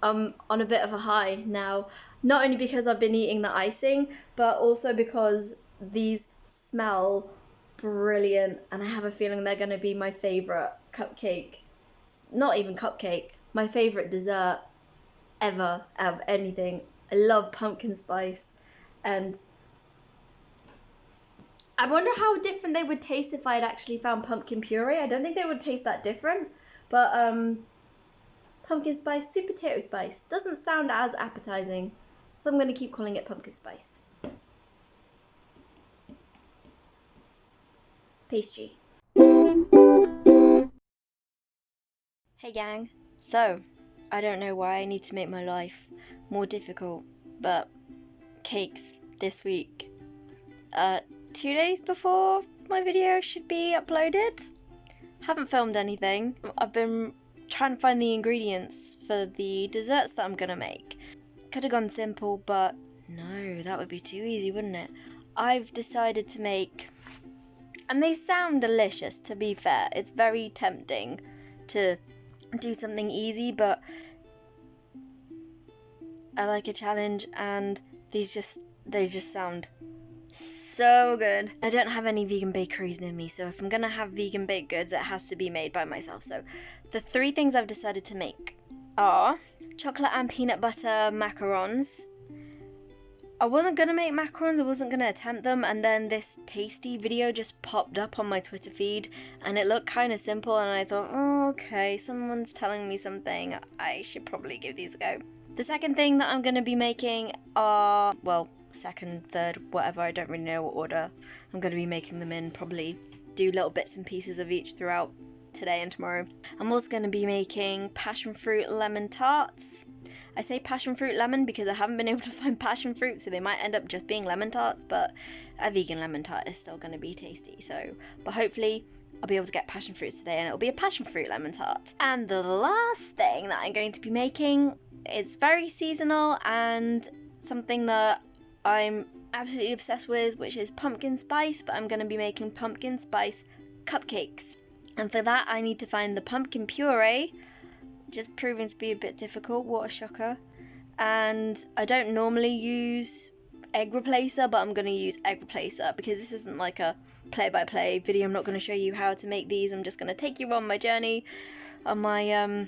I'm on a bit of a high now, not only because I've been eating the icing, but also because these smell brilliant, and I have a feeling they're going to be my favourite cupcake. Not even cupcake, my favourite dessert ever out of anything. I love pumpkin spice, and I wonder how different they would taste if I had actually found pumpkin puree. I don't think they would taste that different, but pumpkin spice, sweet potato spice doesn't sound as appetizing, so I'm going to keep calling it pumpkin spice. Pastry. Hey gang, so I don't know why I need to make my life more difficult, but cakes this week. 2 days before my video should be uploaded. Haven't filmed anything. I've been trying to find the ingredients for the desserts that I'm gonna make. Could have gone simple, but no, that would be too easy, wouldn't it? I've decided to make, and they sound delicious, to be fair. It's very tempting to do something easy, but I like a challenge, and they just sound so good. I don't have any vegan bakeries near me, so if I'm gonna have vegan baked goods, it has to be made by myself. So the 3 things I've decided to make are chocolate and peanut butter macarons. I wasn't gonna make macarons, I wasn't gonna attempt them, and then this tasty video just popped up on my Twitter feed, and it looked kind of simple, and I thought, oh, okay, someone's telling me something, I should probably give these a go. The second thing that I'm gonna be making are, well, second, third, whatever, I don't really know what order I'm going to be making them in, probably do little bits and pieces of each throughout today and tomorrow. I'm also going to be making passion fruit lemon tarts. I say passion fruit lemon because I haven't been able to find passion fruit, so they might end up just being lemon tarts, but a vegan lemon tart is still going to be tasty, but hopefully I'll be able to get passion fruits today, and it'll be a passion fruit lemon tart. And the last thing that I'm going to be making is very seasonal and something that I'm absolutely obsessed with, which is pumpkin spice, but I'm going to be making pumpkin spice cupcakes. And for that I need to find the pumpkin puree, which is proving to be a bit difficult, what a shocker. And I don't normally use egg replacer, but I'm going to use egg replacer because this isn't like a play-by-play video. I'm not going to show you how to make these, I'm just going to take you on my journey, on my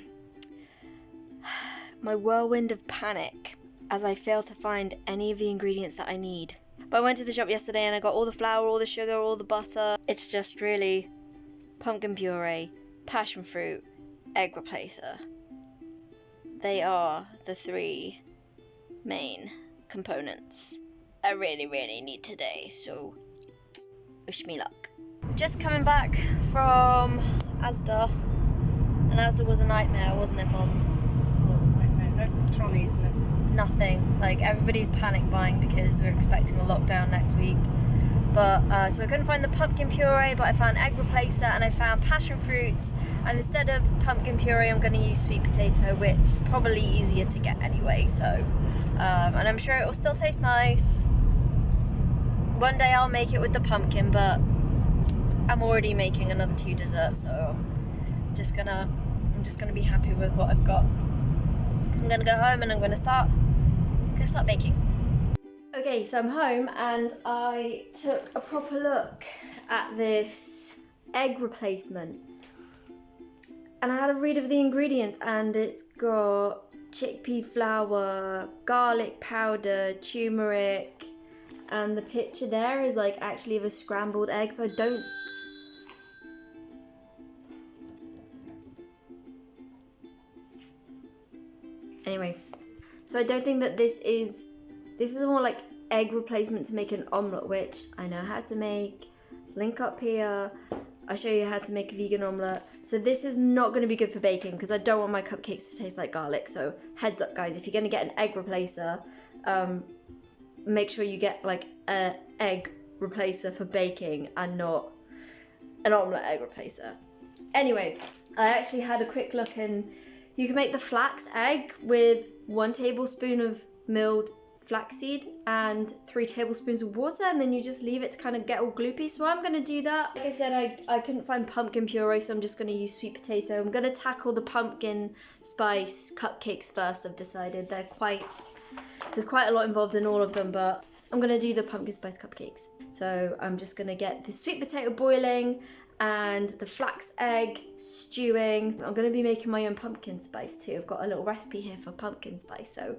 my whirlwind of panic, as I failed to find any of the ingredients that I need. But I went to the shop yesterday and I got all the flour, all the sugar, all the butter. It's just really pumpkin puree, passion fruit, egg replacer. They are the 3 main components I really, really need today, so wish me luck. Just coming back from Asda, and Asda was a nightmare, wasn't it, Mum? It was a nightmare. No trolleys left. Nothing. Like, everybody's panic buying because we're expecting a lockdown next week. But so I couldn't find the pumpkin puree, but I found egg replacer and I found passion fruits. And instead of pumpkin puree, I'm going to use sweet potato, which is probably easier to get anyway. So, and I'm sure it will still taste nice. One day I'll make it with the pumpkin, but I'm already making another 2 desserts, so I'm just gonna be happy with what I've got. So I'm gonna go home and I'm gonna start baking. Okay, so I'm home and I took a proper look at this egg replacement, and I had a read of the ingredients, and it's got chickpea flour, garlic powder, turmeric, and the picture there is like actually of a scrambled egg, so I don't... Anyway, so I don't think that this is more like egg replacement to make an omelette, which I know how to make. Link up here. I'll show you how to make a vegan omelette. So this is not going to be good for baking because I don't want my cupcakes to taste like garlic. So heads up, guys, if you're going to get an egg replacer, make sure you get like an egg replacer for baking and not an omelette egg replacer. Anyway, I actually had a quick look, and you can make the flax egg with 1 tablespoon of milled flaxseed and 3 tablespoons of water, and then you just leave it to kind of get all gloopy. So I'm going to do that. Like I said, I couldn't find pumpkin puree, so I'm just going to use sweet potato. I'm going to tackle the pumpkin spice cupcakes first, I've decided. There's quite a lot involved in all of them, but I'm going to do the pumpkin spice cupcakes. So I'm just going to get the sweet potato boiling and the flax egg stewing. I'm going to be making my own pumpkin spice too. I've got a little recipe here for pumpkin spice, so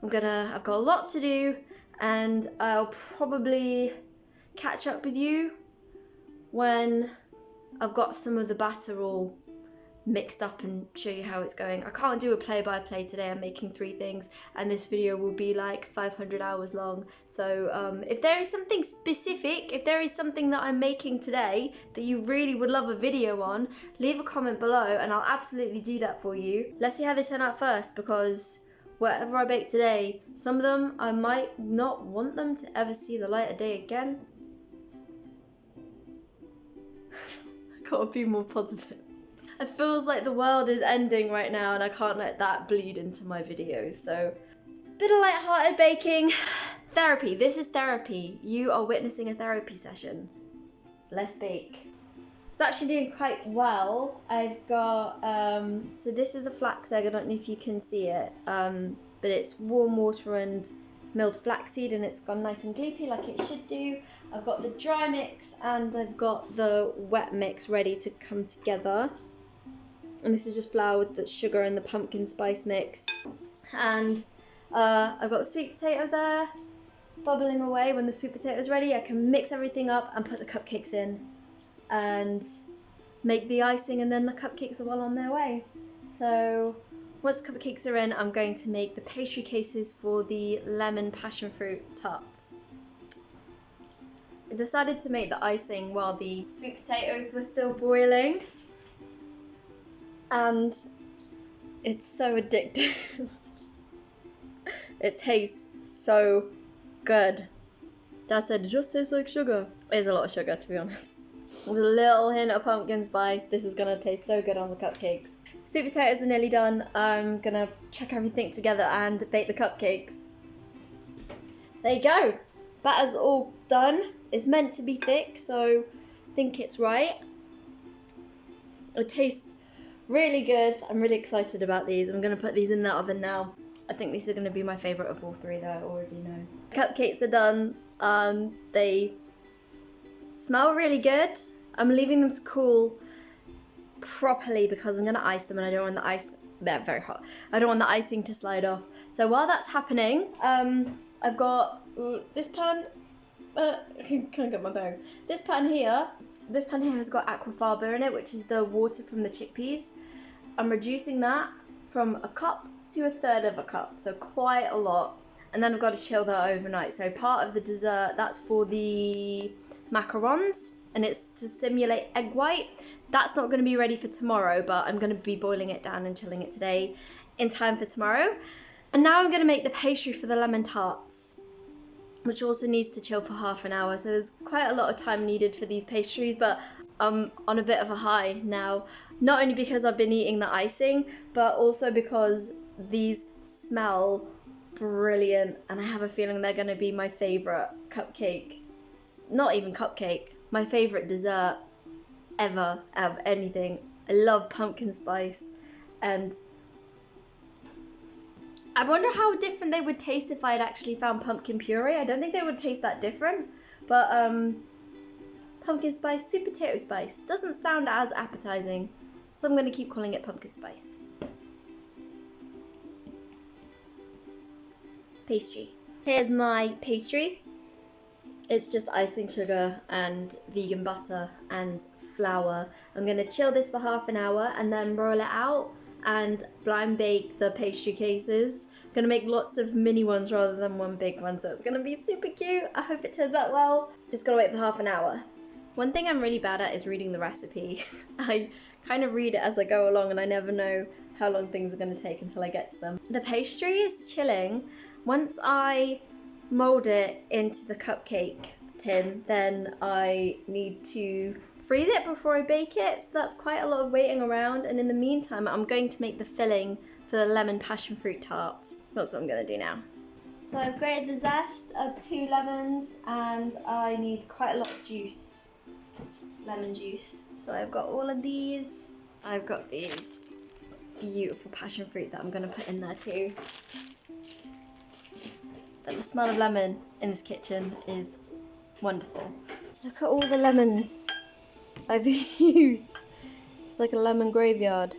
I've got a lot to do, and I'll probably catch up with you when I've got some of the batter all mixed up and show you how it's going. I can't do a play-by-play today. I'm making 3 things, and this video will be like 500 hours long. So if there is something specific, if there is something that I'm making today that you really would love a video on, leave a comment below and I'll absolutely do that for you. Let's see how they turn out first, because whatever I bake today, some of them I might not want them to ever see the light of day again. I gotta be more positive. It feels like the world is ending right now, and I can't let that bleed into my videos. So, bit of light-hearted baking. Therapy. This is therapy. You are witnessing a therapy session. Let's bake. It's actually doing quite well. I've got, so this is the flax egg. I don't know if you can see it, but it's warm water and milled flaxseed, and it's gone nice and gloopy like it should do. I've got the dry mix and I've got the wet mix ready to come together. And this is just flour with the sugar and the pumpkin spice mix. And I've got the sweet potato there, bubbling away. When the sweet potato is ready, I can mix everything up and put the cupcakes in and make the icing, and then the cupcakes are well on their way. So once the cupcakes are in, I'm going to make the pastry cases for the lemon passion fruit tarts. I decided to make the icing while the sweet potatoes were still boiling, and it's so addictive. It tastes so good. Dad said it just tastes like sugar. There's a lot of sugar, to be honest. With a little hint of pumpkin spice, this is gonna taste so good on the cupcakes. Sweet potatoes are nearly done. I'm gonna check everything together and bake the cupcakes. There you go. Batter's all done. It's meant to be thick, so I think it's right. It tastes really good. I'm really excited about these. I'm gonna put these in the oven now. I think these are gonna be my favourite of all 3, though I already know. Cupcakes are done. They smell really good. I'm leaving them to cool properly because I'm gonna ice them, and I don't want the ice. They're very hot. I don't want the icing to slide off. So while that's happening, I've got this pan. Can't get my bearings. This pan here has got aquafaba in it, which is the water from the chickpeas. I'm reducing that from a cup to 1/3 of a cup, so quite a lot. And then I've got to chill that overnight. So part of the dessert, that's for the macarons, and it's to simulate egg white. That's not going to be ready for tomorrow, but I'm going to be boiling it down and chilling it today in time for tomorrow. And now I'm going to make the pastry for the lemon tarts, which also needs to chill for half an hour. So there's quite a lot of time needed for these pastries, but I'm on a bit of a high now. Not only because I've been eating the icing, but also because these smell brilliant, and I have a feeling they're going to be my favourite cupcake. Not even cupcake, my favourite dessert ever out of anything. I love pumpkin spice, and I wonder how different they would taste if I had actually found pumpkin puree. I don't think they would taste that different, but pumpkin spice, sweet potato spice doesn't sound as appetizing, so I'm going to keep calling it pumpkin spice. Pastry. Here's my pastry. It's just icing sugar and vegan butter and flour. I'm going to chill this for half an hour and then roll it out and blind bake the pastry cases. I'm going to make lots of mini ones rather than one big one, so it's going to be super cute. I hope it turns out well. Just got to wait for half an hour. One thing I'm really bad at is reading the recipe. I kind of read it as I go along, and I never know how long things are going to take until I get to them. The pastry is chilling. Once I mold it into the cupcake tin, then I need to freeze it before I bake it, so that's quite a lot of waiting around. And in the meantime, I'm going to make the filling for the lemon passion fruit tarts. That's what I'm going to do now. So I've grated the zest of 2 lemons and I need quite a lot of juice, lemon juice. So I've got all of these. I've got these beautiful passion fruit that I'm going to put in there too. But the smell of lemon in this kitchen is wonderful. Look at all the lemons I've used. It's like a lemon graveyard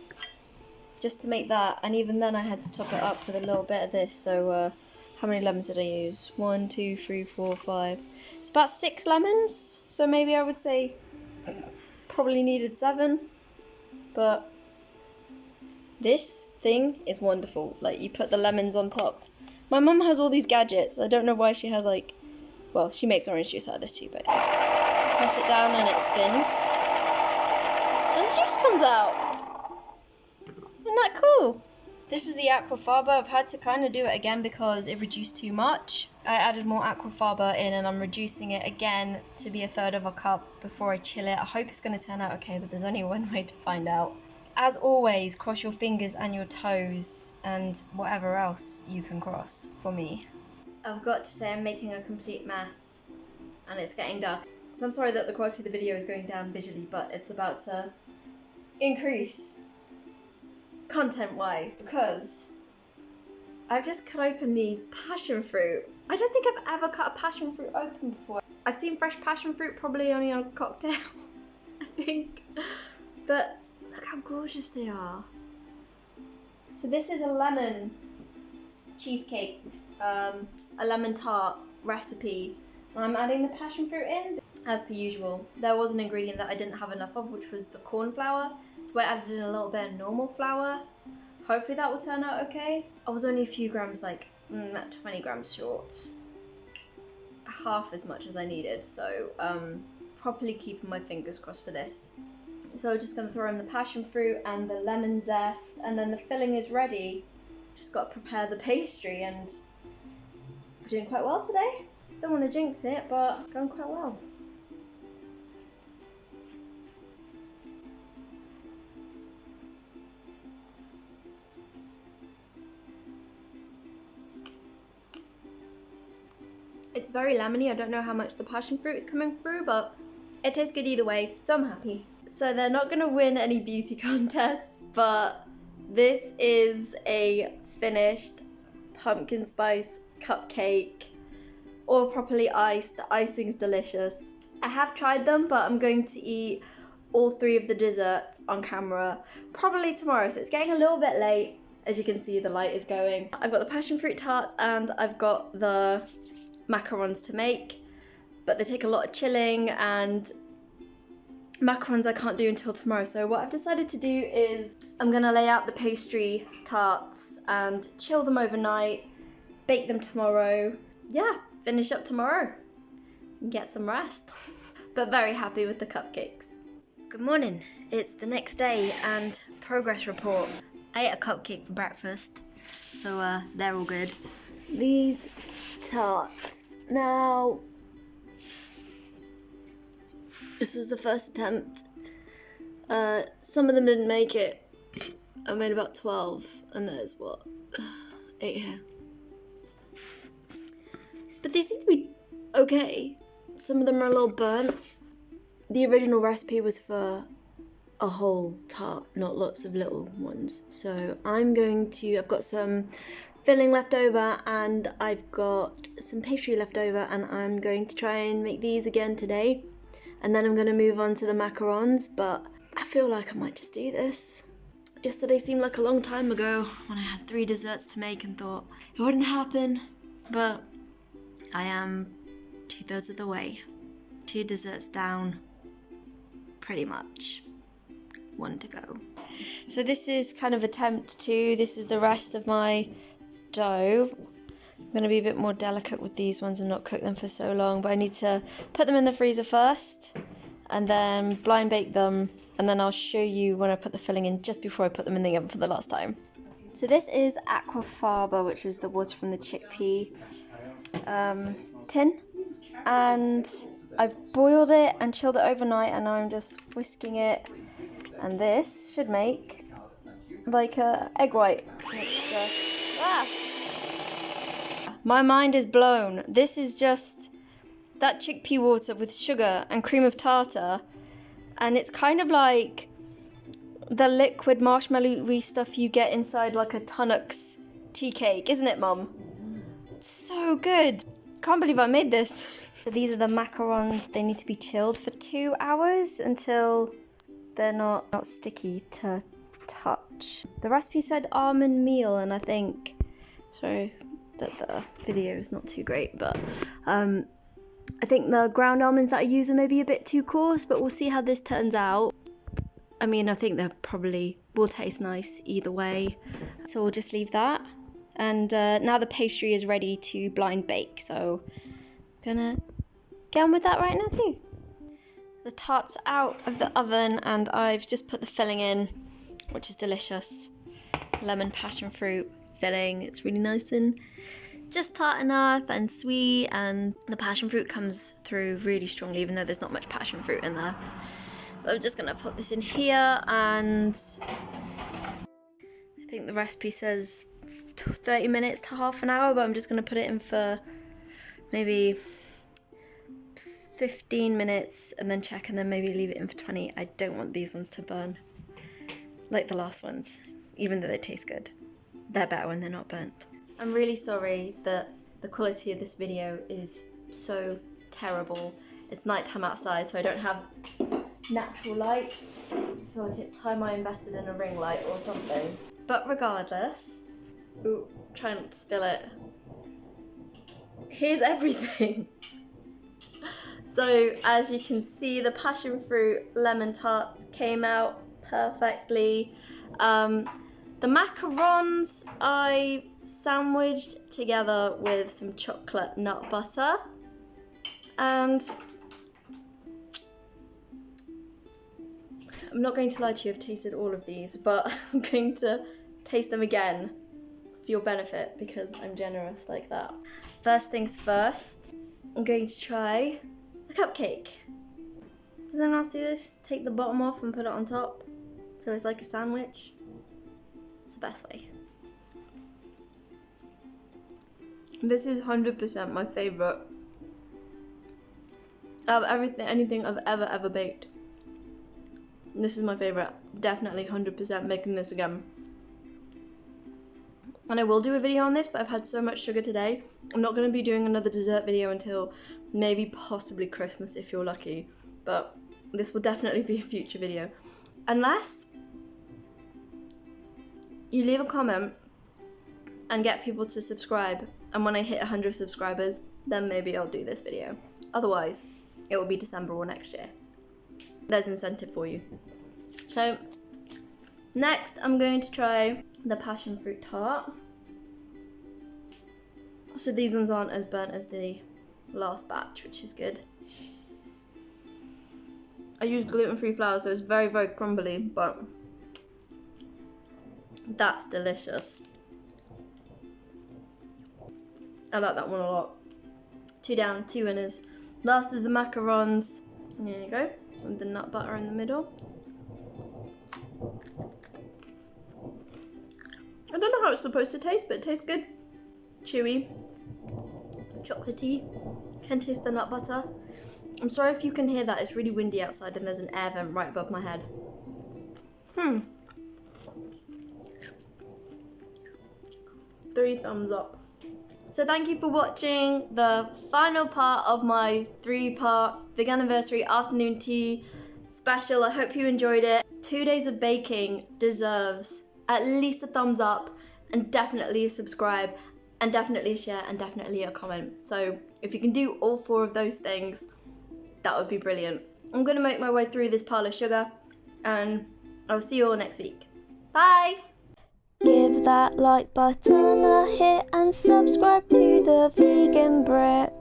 just to make that, and even then I had to top it up with a little bit of this. So how many lemons did I use? 1, 2, 3, 4, 5. It's about 6 lemons, so maybe I would say probably needed 7. But this thing is wonderful. Like, you put the lemons on top. My mum has all these gadgets. I don't know why she has, like, well, she makes orange juice out of this too, but press it down and it spins and the juice comes out. Isn't that cool? This is the aquafaba. I've had to kind of do it again because it reduced too much. I added more aquafaba in and I'm reducing it again to be 1/3 of a cup before I chill it. I hope it's going to turn out okay, but there's only one way to find out. As always, cross your fingers and your toes and whatever else you can cross for me. I've got to say I'm making a complete mess and it's getting dark. So I'm sorry that the quality of the video is going down visually, but it's about to increase content-wise because I've just cut open these passion fruit. I don't think I've ever cut a passion fruit open before. I've seen fresh passion fruit probably only on a cocktail, I think. But look how gorgeous they are. So this is a lemon cheesecake, a lemon tart recipe. I'm adding the passion fruit in as per usual. There was an ingredient that I didn't have enough of, which was the corn flour. So I added in a little bit of normal flour. Hopefully that will turn out okay. I was only a few grams, like 20 grams short. Half as much as I needed, so properly keeping my fingers crossed for this. So I'm just going to throw in the passion fruit and the lemon zest, and then the filling is ready. Just got to prepare the pastry, and we're doing quite well today. Don't want to jinx it, but going quite well. It's very lemony. I don't know how much the passion fruit is coming through, but it tastes good either way, so I'm happy. So they're not going to win any beauty contests, but this is a finished pumpkin spice cupcake, all properly iced. The icing's delicious. I have tried them, but I'm going to eat all 3 of the desserts on camera probably tomorrow, so it's getting a little bit late. As you can see, the light is going. I've got the passion fruit tarts and I've got the macarons to make, but they take a lot of chilling, and macarons I can't do until tomorrow. So what I've decided to do is I'm gonna lay out the pastry tarts and chill them overnight, bake them tomorrow. Yeah, finish up tomorrow and get some rest. But very happy with the cupcakes. Good morning, it's the next day and progress report. I ate a cupcake for breakfast, so they're all good. These tarts. Now, this was the first attempt. Some of them didn't make it. I made about 12, and there's what? 8 here. But they seem to be okay. Some of them are a little burnt. The original recipe was for a whole tart, not lots of little ones. So I've got some filling left over and I've got some pastry left over, and I'm going to try and make these again today. And then I'm going to move on to the macarons, but I feel like I might just do this. Yesterday seemed like a long time ago when I had 3 desserts to make and thought it wouldn't happen, but I am 2/3 of the way. 2 desserts down, pretty much. 1 to go. So this is kind of attempt 2. This is the rest of my dough. I'm going to be a bit more delicate with these ones and not cook them for so long, but I need to put them in the freezer first and then blind bake them, and then I'll show you when I put the filling in just before I put them in the oven for the last time. So this is aquafaba, which is the water from the chickpea tin, and I've boiled it and chilled it overnight, and I'm just whisking it, and this should make like a egg white mixture. my mind is blown. This is just that chickpea water with sugar and cream of tartar, and it's kind of like the liquid marshmallowy stuff you get inside like a Tunnocks tea cake, isn't it, Mum? It's so good. Can't believe I made this. So these are the macarons. They need to be chilled for 2 hours until they're not sticky to touch. The recipe said almond meal, and I think, sorry that the video is not too great, but I think the ground almonds that I use are maybe a bit too coarse, but we'll see how this turns out. I mean, I think they probably will taste nice either way, so we'll just leave that. And now the pastry is ready to blind bake, so I'm gonna get on with that right now too. The tarts are out of the oven, and I've just put the filling in, which is delicious. Lemon passion fruit filling. It's really nice and just tart enough and sweet, and the passion fruit comes through really strongly, even though there's not much passion fruit in there. But I'm just gonna put this in here, and I think the recipe says 30 minutes to half an hour, but I'm just gonna put it in for maybe 15 minutes and then check, and then maybe leave it in for 20. I don't want these ones to burn like the last ones, even though they taste good. They're better when they're not burnt. I'm really sorry that the quality of this video is so terrible. It's nighttime outside, so I don't have natural light. I feel like it's time I invested in a ring light or something. But regardless, ooh, try not to spill it. Here's everything. So as you can see, the passion fruit lemon tarts came out perfectly. The macarons I sandwiched together with some chocolate nut butter, and I'm not going to lie to you, I've tasted all of these, but I'm going to taste them again for your benefit because I'm generous like that. First things first, I'm going to try a cupcake. Does anyone else do this? Take the bottom off and put it on top, so it's like a sandwich. It's the best way. This is 100% my favourite of anything I've ever baked. This is my favourite. Definitely 100% making this again. And I will do a video on this, but I've had so much sugar today. I'm not going to be doing another dessert video until maybe possibly Christmas if you're lucky. But this will definitely be a future video. Unless you leave a comment and get people to subscribe, and when I hit 100 subscribers, then maybe I'll do this video. Otherwise, it will be December or next year. There's incentive for you. So, next I'm going to try the passion fruit tart. So these ones aren't as burnt as the last batch, which is good. I used gluten-free flour, so it's very, very crumbly, but that's delicious. I like that one a lot. 2 down, 2 winners. Last is the macarons. And there you go, with the nut butter in the middle. I don't know how it's supposed to taste, but it tastes good. Chewy, chocolatey. Can taste the nut butter. I'm sorry if you can hear that. It's really windy outside, and there's an air vent right above my head. 3 thumbs up. So thank you for watching the final part of my 3-part Veganniversary afternoon tea special. I hope you enjoyed it. 2 days of baking deserves at least a thumbs up, and definitely a subscribe, and definitely a share, and definitely a comment. So if you can do all 4 of those things, that would be brilliant. I'm going to make my way through this pile of sugar, and I'll see you all next week. Bye! Give that like button a hit and subscribe to the Vegan Brit.